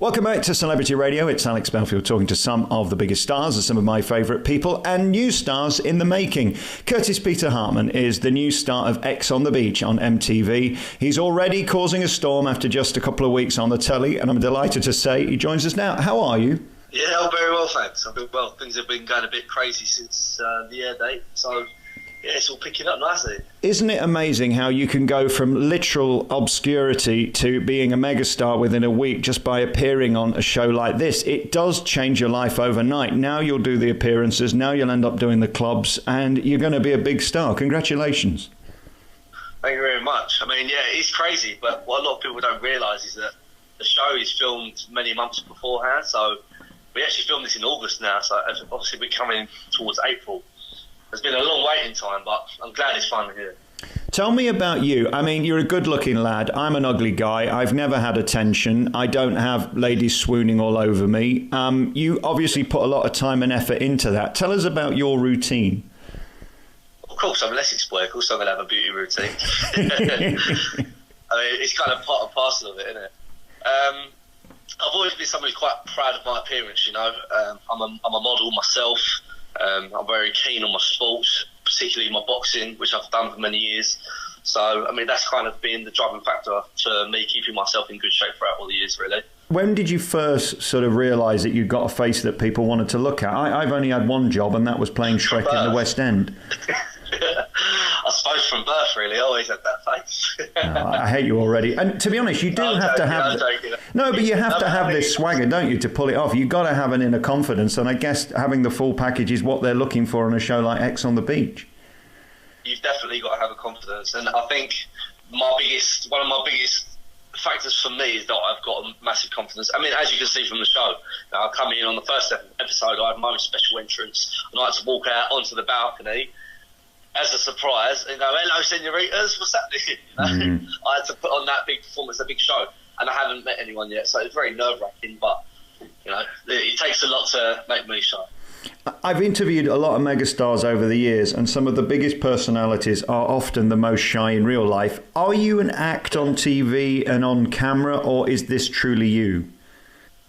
Welcome back to Celebrity Radio. It's Alex Belfield talking to some of the biggest stars and some of my favourite people and new stars in the making. Kurtis Peter Hartman is the new star of X on the Beach on MTV. He's already causing a storm after just a couple of weeks on the telly, and I'm delighted to say he joins us now. How are you? Yeah, I'm very well, thanks. I'm doing well. Things have been going a bit crazy since the air date, so yeah, it's all picking up nicely. Isn't it amazing how you can go from literal obscurity to being a megastar within a week just by appearing on a show like this? It does change your life overnight. Now you'll do the appearances, now you'll end up doing the clubs, and you're going to be a big star. Congratulations. Thank you very much. I mean, yeah, it's crazy, but what a lot of people don't realise is that the show is filmed many months beforehand, so we actually filmed this in August now, so obviously we're coming towards April. It's been a long waiting time, but I'm glad it's finally here. Tell me about you. I mean, you're a good-looking lad. I'm an ugly guy. I've never had attention. I don't have ladies swooning all over me. You obviously put a lot of time and effort into that. Tell us about your routine. Of course, I'm an Essex boy. Of course I'm going to have a beauty routine. I mean, it's kind of part and parcel of it, isn't it? I've always been somebody quite proud of my appearance, you know. I'm a model myself. I'm very keen on my sports, particularly my boxing, which I've done for many years. So, I mean, that's kind of been the driving factor to me keeping myself in good shape throughout all the years, really. When did you first sort of realise that you got a face that people wanted to look at? I've only had one job, and that was playing Shrek in the West End. I suppose from birth, really. I always had that face. No, I hate you already. And to be honest, you do have to have... No, but you have to have this swagger, don't you, to pull it off. You've got to have an inner confidence, and I guess having the full package is what they're looking for on a show like X on the Beach. You've definitely got to have a confidence, and I think one of my biggest factors for me is that I've got a massive confidence. I mean, as you can see from the show, I come in on the first episode, I had my own special entrance, and I had to walk out onto the balcony as a surprise, you know, hello, senoritas, what's happening? I had to put on that big performance, a big show, and I haven't met anyone yet, so it's very nerve-wracking, but, you know, it takes a lot to make me shine. I've interviewed a lot of megastars over the years, and some of the biggest personalities are often the most shy in real life. Are you an act on TV and on camera, or is this truly you?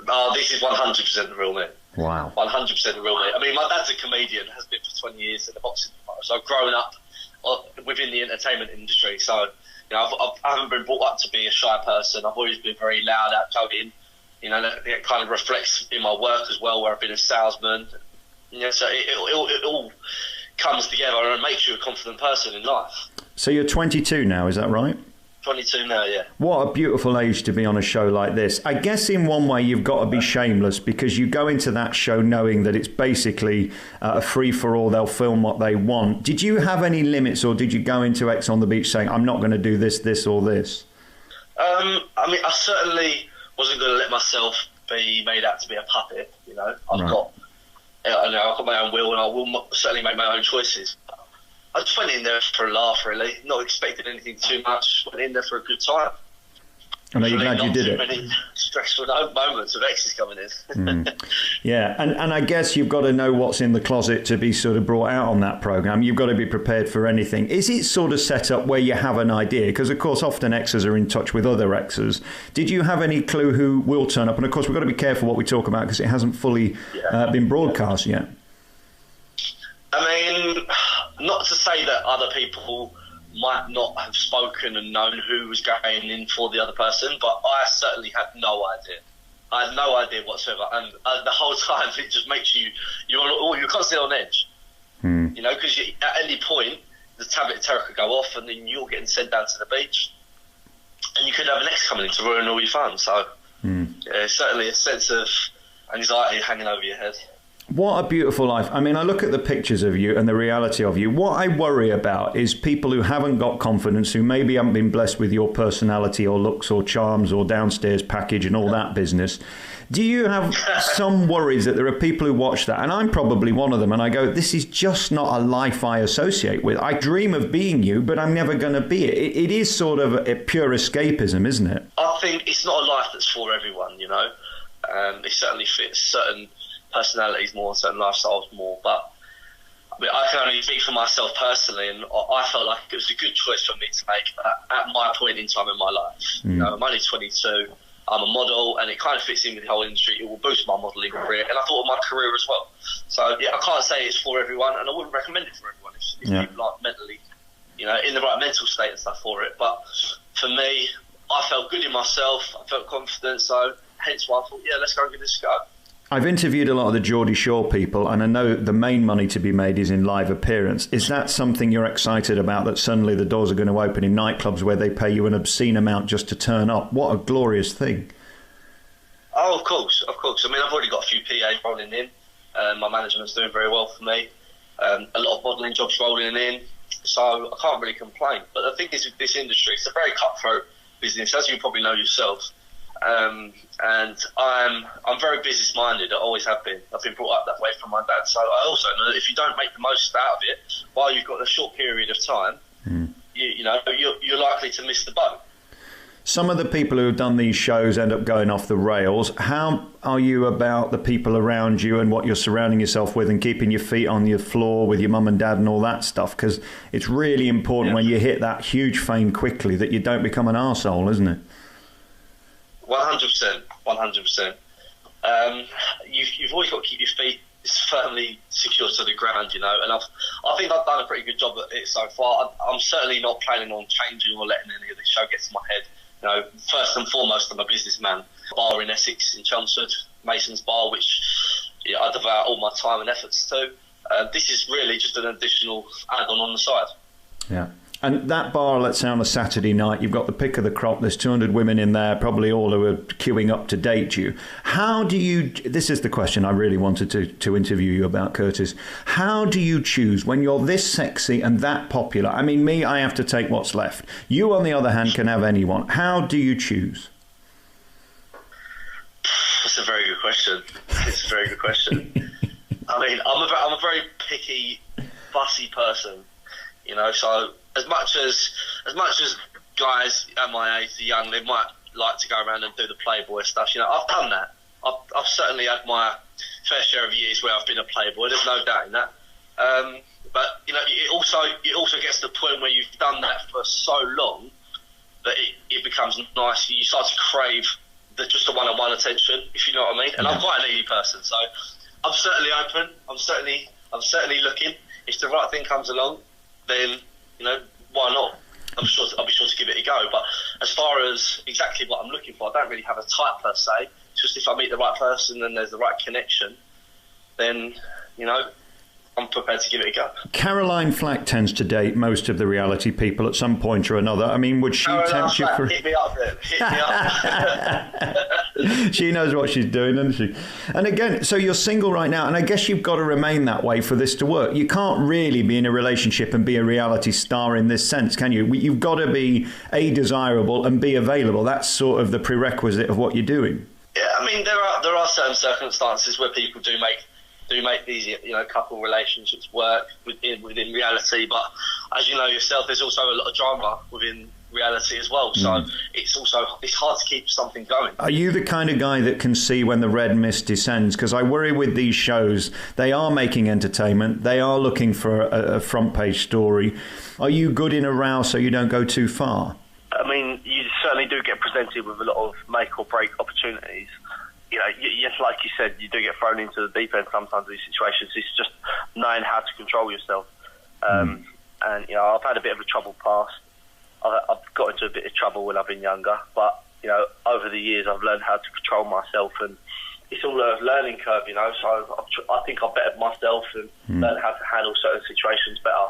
Oh, this is 100% the real me. Wow. 100% the real me. I mean, my dad's a comedian, has been for 20 years in the boxing department. So I've grown up within the entertainment industry. So, you know, I haven't been brought up to be a shy person. I've always been very loud, outgoing. You know, it kind of reflects in my work as well, where I've been a salesman. You know, so it all comes together and makes you a confident person in life. So you're 22 now, is that right? 22 now, yeah. What a beautiful age to be on a show like this. I guess in one way you've got to be shameless, because you go into that show knowing that it's basically a free-for-all. They'll film what they want. Did you have any limits, or did you go into X on the Beach saying, I'm not going to do this, this or this? I mean, I certainly wasn't going to let myself be made out to be a puppet, you know. I've got my own will, and I will certainly make my own choices. I just went in there for a laugh, really, not expecting anything too much. Went in there for a good time. And are you glad you did it? Not too many stressful moments of exes coming in. Yeah, and I guess you've got to know what's in the closet to be sort of brought out on that programme. You've got to be prepared for anything. Is it sort of set up where you have an idea? Because, of course, often exes are in touch with other exes. Did you have any clue who will turn up? And, of course, we've got to be careful what we talk about, because it hasn't fully been broadcast yet. I mean, not to say that other people might not have spoken and known who was going in for the other person, but I certainly had no idea. I had no idea whatsoever, and the whole time it just makes you're constantly on edge. You know, because at any point the tablet of terror could go off, and then you're getting sent down to the beach, and you could have an ex coming in to ruin all your fun. So yeah, certainly a sense of anxiety hanging over your head. What a beautiful life. I mean, I look at the pictures of you and the reality of you. What I worry about is people who haven't got confidence, who maybe haven't been blessed with your personality or looks or charms or downstairs package and all that business. Do you have some worries that there are people who watch that, and I'm probably one of them, and I go, this is just not a life I associate with. I dream of being you, but I'm never going to be it. It is sort of a pure escapism, isn't it? I think it's not a life that's for everyone, you know. It certainly fits certain personalities more, certain lifestyles more, but I mean, I can only speak for myself personally, and I felt like it was a good choice for me to make at my point in time in my life. You know, I'm only 22. I'm a model, and it kind of fits in with the whole industry. It will boost my modelling career, and I thought of my career as well. So yeah, I can't say it's for everyone, and I wouldn't recommend it for everyone if people aren't mentally, in the right mental state and stuff for it. But for me, I felt good in myself. I felt confident, so hence why I thought, yeah, let's go and give this a go. I've interviewed a lot of the Geordie Shore people, and I know the main money to be made is in live appearance. Is that something you're excited about, that suddenly the doors are going to open in nightclubs where they pay you an obscene amount just to turn up? What a glorious thing. Oh, of course. I mean, I've already got a few PAs rolling in. My management's doing very well for me. A lot of modelling jobs rolling in. So I can't really complain. But the thing is with this industry, it's a very cutthroat business, as you probably know yourself. And I'm very business minded. I always have been. I've been brought up that way from my dad. So I also know that if you don't make the most out of it while you've got a short period of time, you're likely to miss the boat. Some of the people who have done these shows end up going off the rails. How are you about the people around you and what you're surrounding yourself with, and keeping your feet on your floor with your mum and dad and all that stuff? Because it's really important when you hit that huge fame quickly that you don't become an arsehole, isn't it? 100%. You've always got to keep your feet firmly secured to the ground, and I think I've done a pretty good job at it so far. I'm certainly not planning on changing or letting any of this show get to my head. First and foremost, I'm a businessman. Bar in Essex, in Chelmsford, Mason's Bar, which I devote all my time and efforts to. This is really just an additional add-on on the side. Yeah. And that bar, let's say on a Saturday night, you've got the pick of the crop, there's 200 women in there, probably all who are queuing up to date you. How do you, this is the question I really wanted to interview you about, Kurtis. How do you choose when you're this sexy and that popular? I mean, me, I have to take what's left. You, on the other hand, can have anyone. How do you choose? That's a very good question. It's a very good question. I mean, I'm a very picky, fussy person, so as much as guys at my age, the young, they might like to go around and do the Playboy stuff. I've done that. I've certainly had my fair share of years where I've been a Playboy. There's no doubt in that. But it also gets to the point where you've done that for so long that it becomes nice. You start to crave just the one-on-one attention, if you know what I mean. And I'm quite a needy person, so I'm certainly open. I'm certainly looking. If the right thing comes along, then why not? I'll be sure to give it a go. But as far as exactly what I'm looking for, I don't really have a type per se. Just if I meet the right person and there's the right connection, then I'm prepared to give it a go. Caroline Flack tends to date most of the reality people at some point or another. I mean, would she tempt you for... Hit me up then. Hit me up. She knows what she's doing, doesn't she? And again, so you're single right now, and I guess you've got to remain that way for this to work. You can't really be in a relationship and be a reality star in this sense, can you? You've got to be A, desirable, and B, available. That's sort of the prerequisite of what you're doing. Yeah, I mean, there are certain circumstances where people do make these couple relationships work within reality, but as you know yourself, there's also a lot of drama within reality as well, so it's hard to keep something going. Are you the kind of guy that can see when the red mist descends? Because I worry with these shows, they are making entertainment, they are looking for a front page story. Are you good in a row so you don't go too far? I mean, you certainly do get presented with a lot of make or break opportunities. Yes, like you said, you do get thrown into the deep end sometimes in these situations. It's just knowing how to control yourself. And, I've had a bit of a troubled past. I've got into a bit of trouble when I've been younger. But, over the years, I've learned how to control myself. And it's all a learning curve, So I think I've bettered myself and learned how to handle certain situations better.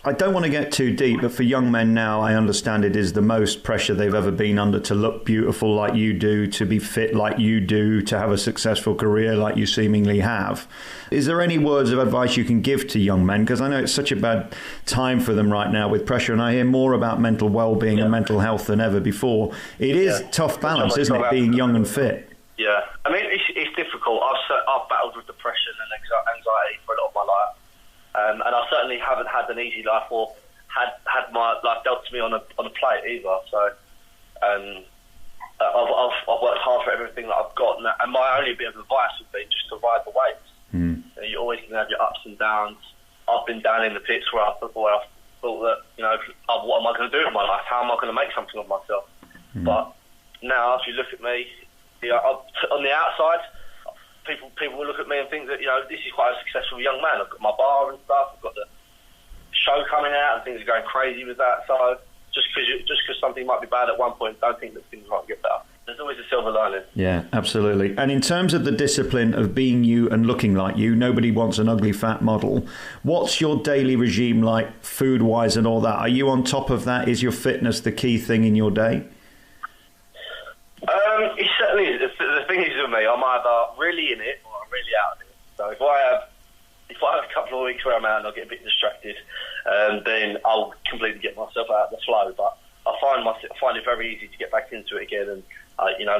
I don't want to get too deep, but for young men now, I understand it is the most pressure they've ever been under to look beautiful like you do, to be fit like you do, to have a successful career like you seemingly have. Is there any words of advice you can give to young men? Because I know it's such a bad time for them right now with pressure, and I hear more about mental well-being and mental health than ever before. It is a tough balance, isn't it, being young and fit? Yeah, I mean, it's difficult. I've battled with depression and anxiety for a lot of my life. And I certainly haven't had an easy life or had my life dealt to me on a plate either. So I've worked hard for everything that I've got. And my only bit of advice would be just to ride the waves. You're always going to have your ups and downs. I've been down in the pits where I thought that, what am I going to do with my life? How am I going to make something of myself? But now, if you look at me, on the outside, people will look at me and think that this is quite a successful young man. I've got my bar and stuff. I've got the show coming out, and things are going crazy with that. So just because something might be bad at one point, don't think that things might get better. There's always a silver lining. Yeah, absolutely. And in terms of the discipline of being you and looking like you, nobody wants an ugly fat model. What's your daily regime like, food-wise and all that? Are you on top of that? Is your fitness the key thing in your day? It certainly is. The thing is with me, I'm either really in it or I'm really out of it. So if I have a couple of weeks where I'm out and I get a bit distracted, then I'll completely get myself out of the flow. But I find it very easy to get back into it again. And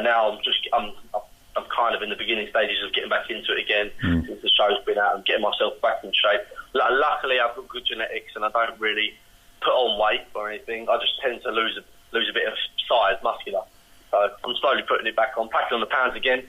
now I'm kind of in the beginning stages of getting back into it again since the show's been out and getting myself back in shape. Luckily, I've got good genetics and I don't really put on weight or anything. I just tend to lose a bit of size, muscular. So I'm slowly putting it back on, packing on the pounds again,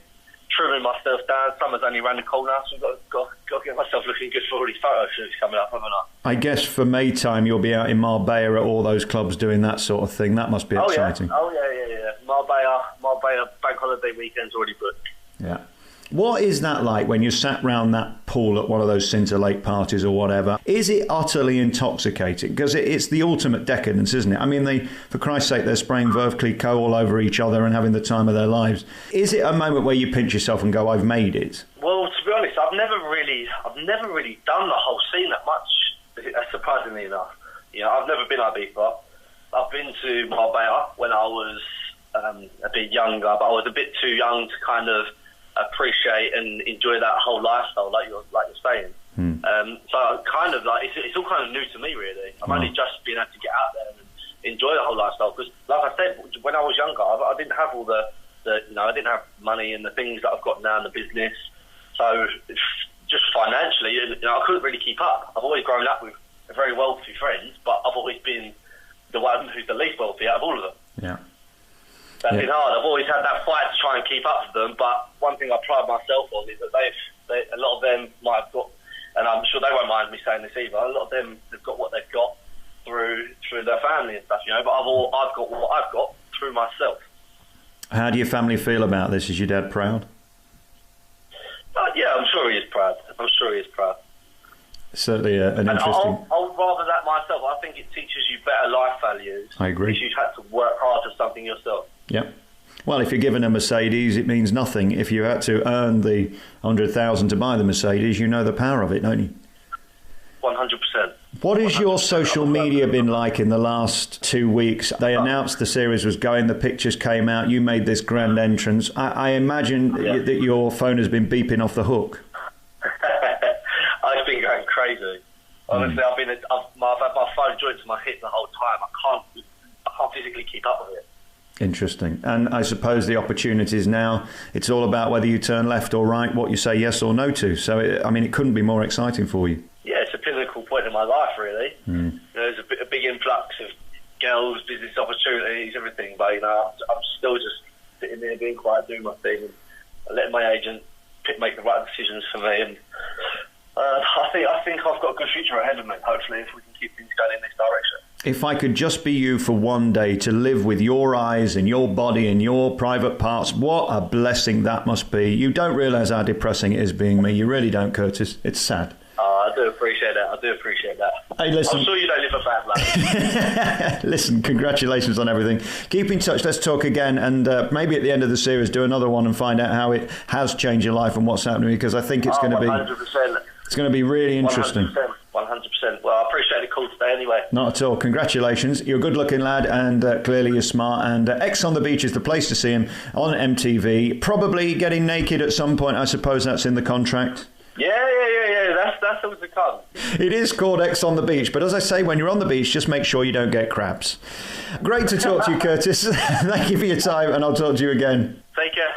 trimming myself down. Summer's only around the corner, so I've got to get myself looking good for all these photo shoots coming up, haven't I? I guess for May time, you'll be out in Marbella at all those clubs doing that sort of thing. That must be exciting. Yeah. Marbella bank holiday weekend's already booked. Yeah. What is that like when you're sat round that pool at one of those Cinta Lake parties or whatever? Is it utterly intoxicating? Because it's the ultimate decadence, isn't it? I mean, for Christ's sake, they're spraying Veuve Clicquot all over each other and having the time of their lives. Is it a moment where you pinch yourself and go, I've made it? Well, to be honest, I've never really done the whole scene that much, surprisingly enough. I've never been Ibiza. I've been to Marbella when I was a bit younger, but I was a bit too young to kind of appreciate and enjoy that whole lifestyle, like you're saying. So kind of like it's all kind of new to me, really. I've only just been able to get out there and enjoy the whole lifestyle because, like I said, when I was younger, I didn't have all the I didn't have money and the things that I've got now in the business. So just financially, I couldn't really keep up. I've always grown up with very wealthy friends, but I've always been the one who's the least wealthy out of all of them. Yeah. That's been hard. I've always had that fight to try and keep up with them, but one thing I pride myself on is that a lot of them might have got, and I'm sure they won't mind me saying this either, a lot of them have got what they've got through their family and stuff, but I've got what I've got through myself. How do your family feel about this? Is your dad proud? Yeah, I'm sure he is proud. Certainly an interesting... I'll rather that myself. I think it teaches you better life values. I agree. If you've had to work hard for something yourself. Yep. Well, if you're given a Mercedes, it means nothing. If you had to earn the 100,000 to buy the Mercedes, you know the power of it, don't you? 100%. What has your social media been like in the last 2 weeks? They announced the series was going, the pictures came out, you made this grand entrance. I imagine that your phone has been beeping off the hook. I've been going crazy. Honestly, I've had my phone joined to my hip the whole time. I can't physically keep up with it. Interesting. And I suppose the opportunities now, it's all about whether you turn left or right, what you say yes or no to. So, it couldn't be more exciting for you. Yeah, it's a pinnacle point in my life, really. There's a big influx of girls, business opportunities, everything. But, I'm still just sitting there being quiet, doing my thing, and letting my agent make the right decisions for me. And I think I've got a good future ahead of me, hopefully, if we can keep things going in this direction. If I could just be you for one day to live with your eyes and your body and your private parts, what a blessing that must be. You don't realise how depressing it is being me. You really don't, Kurtis. It's sad. I do appreciate that. Hey, listen. I'm sure you don't live a bad life. Listen, congratulations on everything. Keep in touch. Let's talk again. And maybe at the end of the series, do another one and find out how it has changed your life and what's happening. Because I think it's going to be... 100%. It's going to be really interesting. 100%. Well, I appreciate the call today anyway. Not at all. Congratulations. You're a good-looking lad and clearly you're smart. And X on the Beach is the place to see him on MTV. Probably getting naked at some point. I suppose that's in the contract. Yeah. That's all to come. It is called X on the Beach. But as I say, when you're on the beach, just make sure you don't get crabs. Great to talk to you, Kurtis. Thank you for your time and I'll talk to you again. Take care.